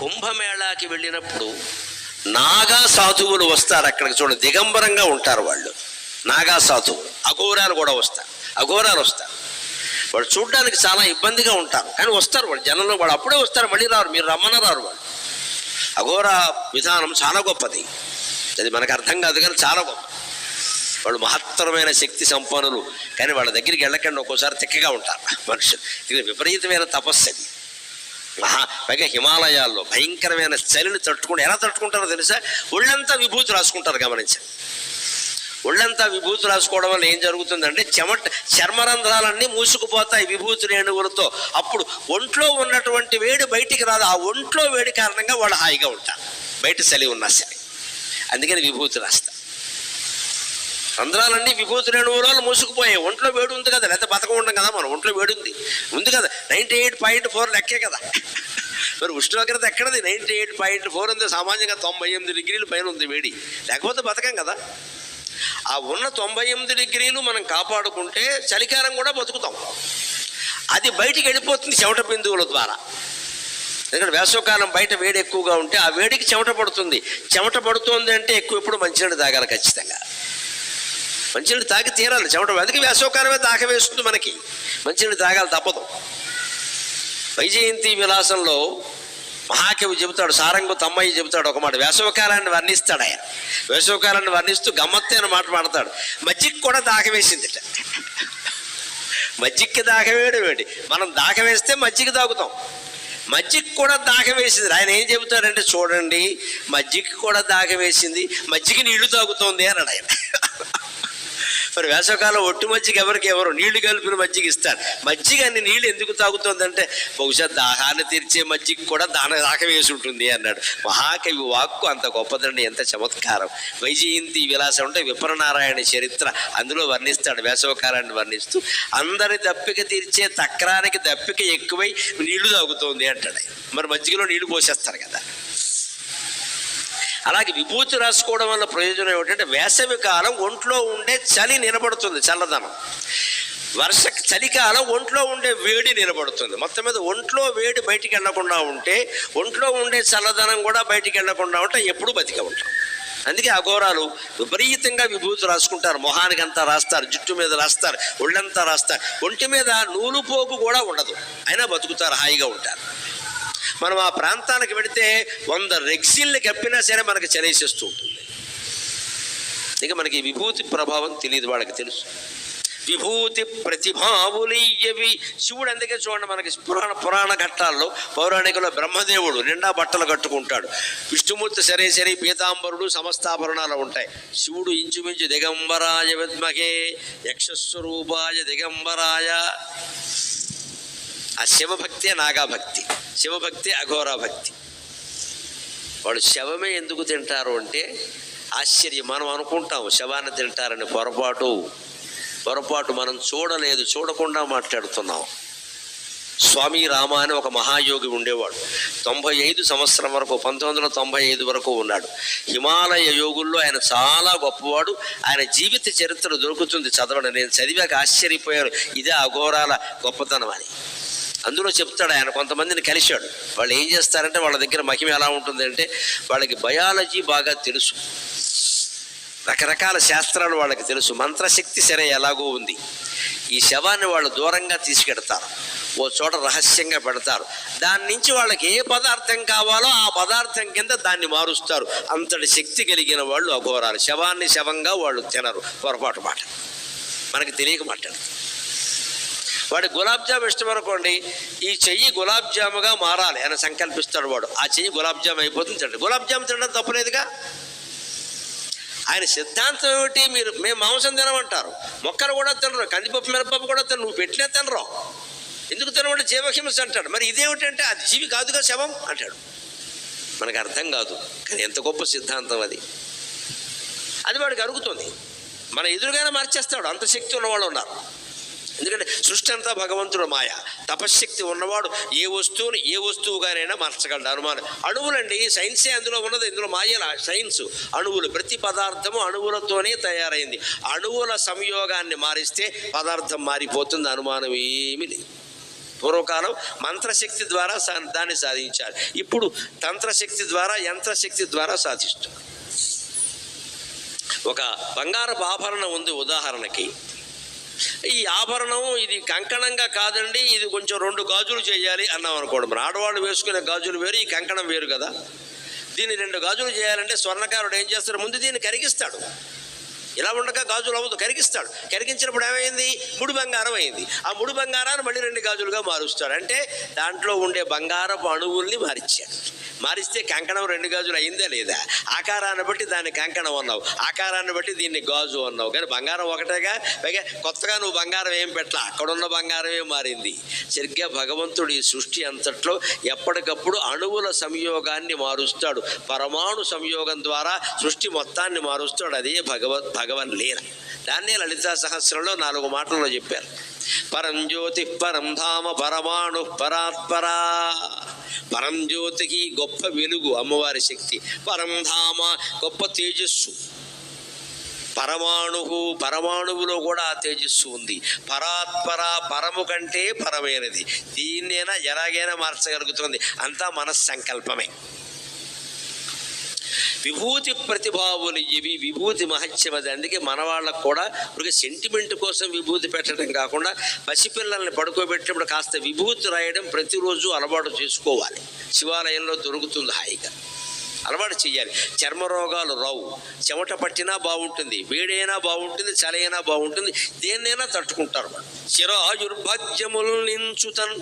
కుంభమేళాకి వెళ్ళినప్పుడు నాగా సాధువులు వస్తారు. అక్కడికి చూడండి, దిగంబరంగా ఉంటారు వాళ్ళు. నాగా సాధువులు, అఘోరాలు కూడా వస్తారు. అఘోరాలు వస్తారు. వాళ్ళు చూడడానికి చాలా ఇబ్బందిగా ఉంటారు, కానీ వస్తారు వాళ్ళు. జనంలో వాళ్ళు అప్పుడే వస్తారు, మళ్ళీ రారు. మీరు రమ్మన రారు వాళ్ళు. అఘోర విధానం చాలా గొప్పది. అది మనకు అర్థం కాదు, కానీ చాలా గొప్ప. వాళ్ళు మహత్తరమైన శక్తి సంపన్నులు, కానీ వాళ్ళ దగ్గరికి వెళ్ళకండి, ఒక్కోసారి తిక్కగా ఉంటారు మనుషులు. ఇది విపరీతమైన తపస్సు. అది పైగా హిమాలయాల్లో భయంకరమైన చలిని తట్టుకుంటారు. ఎలా తట్టుకుంటారో తెలుసా? ఒళ్ళంతా విభూతి రాసుకుంటారు. గమనించండి, ఒళ్ళంతా విభూతి రాసుకోవడం వల్ల ఏం జరుగుతుందంటే చర్మరంధ్రాలన్నీ మూసుకుపోతాయి విభూతి రేణువులతో. అప్పుడు ఒంట్లో ఉన్నటువంటి వేడి బయటికి రాదు. ఆ ఒంట్లో వేడి కారణంగా వాళ్ళు హాయిగా ఉంటారు, బయట చలి ఉన్నా సరే. అందుకని విభూతి రాస్తారు. రంధ్రాలన్నీ విభూతి రేణువులలో మూసుకుపోయాయి. ఒంట్లో వేడి ఉంది కదా, లేకపోతే బతకం ఉండడం కదా. మనం ఒంట్లో వేడి ఉంది కదా. 98.4 లెక్కే కదా. మరి ఉష్ణోగ్రత ఎక్కడది? 98.4 ఉంది. సామాన్యంగా 98 డిగ్రీల పైన ఉంది వేడి, లేకపోతే బతకం కదా. ఆ ఉన్న 98 డిగ్రీలు మనం కాపాడుకుంటే చలికాలం కూడా బతుకుతాం. అది బయటికి వెళ్ళిపోతుంది చెమట బిందువుల ద్వారా. ఎందుకంటే వేసవకాలం బయట వేడి ఎక్కువగా ఉంటే ఆ వేడికి చెమట పడుతుంది. చెమట పడుతుంది అంటే ఎప్పుడు మంచినీళ్ళు తాగాలి ఖచ్చితంగా. మంచినీళ్ళు తాగి తీరాలి చెమట. అందుకే వేసవకాలమే దాహం వేస్తుంది మనకి. మంచినీళ్ళు తాగాలి, తప్పదు. వైజయంతి విలాసంలో మహాకవి చెబుతాడు, సారంగు తమ్మయ్య చెబుతాడు ఒక మాట. వేసవకాలాన్ని వర్ణిస్తాడు ఆయన. వేసవకాలాన్ని వర్ణిస్తూ గమ్మత్తే అని మాట మాడతాడు. మజ్జిగ కూడా దాహం వేసిందిట. మజ్జిగకి దాహం వేయడం ఏంటి? మనం దాహం వేస్తే మజ్జిగ తాగుతాం. మజ్జిగ కూడా దాహం వేసింది. ఆయన ఏం చెబుతాడంటే, చూడండి మజ్జిగ కూడా దాహం వేసింది, మజ్జిగ నీళ్లు తాగుతోంది అన్నాడు ఆయన. మరి వేసవకాలం ఒట్టి మజ్జిగ ఎవరు నీళ్లు కలిపిన మజ్జిగ ఇస్తాడు. మజ్జిగ అన్ని నీళ్ళు ఎందుకు తాగుతుందంటే, బహుశా దాహాన్ని తీర్చే మజ్జిగ కూడా దాహం వేసి ఉంటుంది అన్నాడు. మహాకవి వాక్కు అంత గొప్పదండి, ఎంత చమత్కారం. వైజయంతి విలాసం అంటే విప్రనారాయణ చరిత్ర, అందులో వర్ణిస్తాడు. వేసవకాలాన్ని వర్ణిస్తూ అందరి దప్పిక తీర్చే తక్రానికి దప్పిక ఎక్కువై నీళ్లు తాగుతోంది అంటాడు. మరి మజ్జిగలో నీళ్లు పోసేస్తారు కదా. అలాగే విభూతి రాసుకోవడం వల్ల ప్రయోజనం ఏమిటంటే, వేసవి కాలం ఒంట్లో ఉండే చలి నిలబడుతుంది, చల్లదనం. చలికాలం ఒంట్లో ఉండే వేడి నిలబడుతుంది. మొత్తం మీద ఒంట్లో వేడి బయటికి వెళ్లకుండా ఉంటే, ఒంట్లో ఉండే చల్లదనం కూడా బయటికి వెళ్లకుండా ఉంటే ఎప్పుడూ బతికే ఉంటాం. అందుకే అఘోరాలు విపరీతంగా విభూతి రాసుకుంటారు. మొహానికి అంతా రాస్తారు, జుట్టు మీద రాస్తారు, ఒళ్ళంతా రాస్తారు. ఒంటి మీద నూలు పోగు కూడా ఉండదు, అయినా బతుకుతారు, హాయిగా ఉంటారు. మనం ఆ ప్రాంతానికి వెళితే 100 రెక్సిల్ని కప్పినా సరే మనకి చలేసేస్తూ ఉంటుంది. ఇక మనకి విభూతి ప్రభావం తెలియదు, వాళ్ళకి తెలుసు. విభూతి ప్రతిభావులీయవి. శివుడు అందుకే చూడండి, మనకి పురాణ ఘట్టాల్లో పౌరాణికలో బ్రహ్మదేవుడు నిండా బట్టలు కట్టుకుంటాడు. విష్ణుమూర్తి సరే పీతాంబరుడు సమస్తాభరణాలు ఉంటాయి. శివుడు ఇంచుమించు దిగంబరాయ విద్మహే యక్షస్వరూపాయ దిగంబరాయ. ఆ శివభక్తే నాగాభక్తి, శివభక్తి అఘోరాభక్తి. వాడు శవమే ఎందుకు తింటారు అంటే ఆశ్చర్యం. మనం అనుకుంటాం శవాన్ని తింటారని. పొరపాటు మనం చూడలేదు, చూడకుండా మాట్లాడుతున్నాం. స్వామి రామ అని ఒక మహాయోగి ఉండేవాడు. 95 సంవత్సరం వరకు, 1995 వరకు ఉన్నాడు. హిమాలయ యోగుల్లో ఆయన చాలా గొప్పవాడు. ఆయన జీవిత చరిత్ర దొరుకుతుంది, చదవండి. నేను చదివాక ఆశ్చర్యపోయాను, ఇదే అఘోరాల గొప్పతనం అని. అందులో చెప్తాడు ఆయన. కొంతమందిని కలిశాడు. వాళ్ళు ఏం చేస్తారంటే, వాళ్ళ దగ్గర మహిమ ఎలా ఉంటుందంటే, వాళ్ళకి బయాలజీ బాగా తెలుసు, రకరకాల శాస్త్రాలు వాళ్ళకి తెలుసు, మంత్రశక్తి సరే ఎలాగో ఉంది. ఈ శవాన్ని వాళ్ళు దూరంగా తీసుకెడతారు, ఓ చోట రహస్యంగా పెడతారు. దాని నుంచి వాళ్ళకి ఏ పదార్థం కావాలో ఆ పదార్థం కింద దాన్ని మారుస్తారు. అంతటి శక్తి కలిగిన వాళ్ళు అఘోరాలు. శవాన్ని శవంగా వాళ్ళు తినరు, పొరపాటు మాట, మనకి తెలియక మాట్లాడతారు. వాడి గులాబ్ జామ్ ఇష్టం అనుకోండి, ఈ చెయ్యి గులాబ్ జాముగా మారాలి అని సంకల్పిస్తాడు వాడు. ఆ చెయ్యి గులాబ్ జామ్ అయిపోతుంది. తింటాడు. గులాబ్ జామ్ తినడం తప్పలేదుగా. ఆయన సిద్ధాంతం ఏమిటి? మేము మాంసం తినమంటారు, మొక్కలు కూడా తినరు, కందిపప్పు మినపప్పు కూడా తినరు, నువ్వు పెట్టినా తినరు. ఎందుకు తినమంటే జీవహింస అంటాడు. మరి ఇదేమిటంటే, అది జీవి కాదుగా శవం అంటాడు. మనకు అర్థం కాదు, కానీ ఎంత గొప్ప సిద్ధాంతం అది. అది వాడికి అరుగుతుంది. మన ఎదురుగానే మార్చేస్తాడు, అంత శక్తి ఉన్నవాళ్ళు ఉన్నారు. ఎందుకంటే సృష్టి అంతా భగవంతుడు మాయ. తపశ్శక్తి ఉన్నవాడు ఏ వస్తువుని ఏ వస్తువుగానైనా మార్చగలడు. అనుమానం అణువులండి, సైన్సే అందులో ఉన్నది. ఇందులో మాయల సైన్స్. అణువులు, ప్రతి పదార్థము అణువులతోనే తయారైంది. అణువుల సంయోగాన్ని మారిస్తే పదార్థం మారిపోతుంది. అనుమానం ఏమీ లేదు. పూర్వకాలం మంత్రశక్తి ద్వారా దాన్ని సాధించారు. ఇప్పుడు తంత్రశక్తి ద్వారా, యంత్రశక్తి ద్వారా సాధిస్తున్నారు. ఒక బంగారపు ఆభరణం ఉంది ఉదాహరణకి. ఈ ఆభరణం ఇది కంకణంగా కాదండి, ఇది కొంచెం 2 గాజులు చేయాలి అన్నాం అనుకోండి. మన ఆడవాళ్ళు వేసుకునే గాజులు వేరు, ఈ కంకణం వేరు కదా. దీన్ని 2 గాజులు చేయాలంటే స్వర్ణకారుడు ఏం చేస్తాడు? ముందు దీన్ని కరిగిస్తాడు. ఇలా ఉండగా గాజులు అవ్వదు, కరిగిస్తాడు. కరిగించినప్పుడు ఏమైంది? ముడి బంగారం అయింది. ఆ ముడి బంగారాన్ని మళ్ళీ 2 గాజులుగా మారుస్తాడు. అంటే దాంట్లో ఉండే బంగారపు అణువుల్ని మారిచ్చాడు. మారిస్తే కంకణం 2 గాజులు అయిందా లేదా? ఆకారాన్ని బట్టి దాన్ని కంకణం అన్నావు, ఆకారాన్ని బట్టి దీన్ని గాజు అన్నావు. కానీ బంగారం ఒకటేగా. పైగా కొత్తగా నువ్వు బంగారం ఏం పెట్టలా, అక్కడున్న బంగారమే మారింది. సరిగ్గా భగవంతుడు ఈ సృష్టి అంతట్లో ఎప్పటికప్పుడు అణువుల సంయోగాన్ని మారుస్తాడు. పరమాణు సంయోగం ద్వారా సృష్టి మొత్తాన్ని మారుస్తాడు. అదే భగవన్ లీల. దాన్నే లలితా సహస్రంలో 4 మాటల్లో చెప్పారు. పరంజ్యోతి పరం ధామ పరమాణు పరాత్పరా. పరంజ్యోతికి గొప్ప వెలుగు అమ్మవారి శక్తి. పరంధామ గొప్ప తేజస్సు. పరమాణువులో కూడా ఆ తేజస్సు ఉంది. పరాత్పర పరము కంటే పరమైనది. దీన్నైనా ఎలాగైనా మార్చగలుగుతుంది. అంతా మనస్సంకల్పమే. విభూతి ప్రతిభావులు ఇవి. విభూతి మహత్యమది. అందుకే మన వాళ్ళకు కూడా ఒక సెంటిమెంట్ కోసం విభూతి పెట్టడం కాకుండా పసిపిల్లల్ని పడుకోబెట్టినప్పుడు కాస్త విభూతి రాయడం ప్రతిరోజు అలవాటు చేసుకోవాలి. శివాలయంలో దొరుకుతుంది హాయిగా. అలవాటు చేయాలి. చర్మ రోగాలు రావు. చెమట పట్టినా బాగుంటుంది, వేడైనా బాగుంటుంది, చలైనా బాగుంటుంది. దేన్నైనా తట్టుకుంటారు. చిరాయుర్భాగ్యములు నించుతన్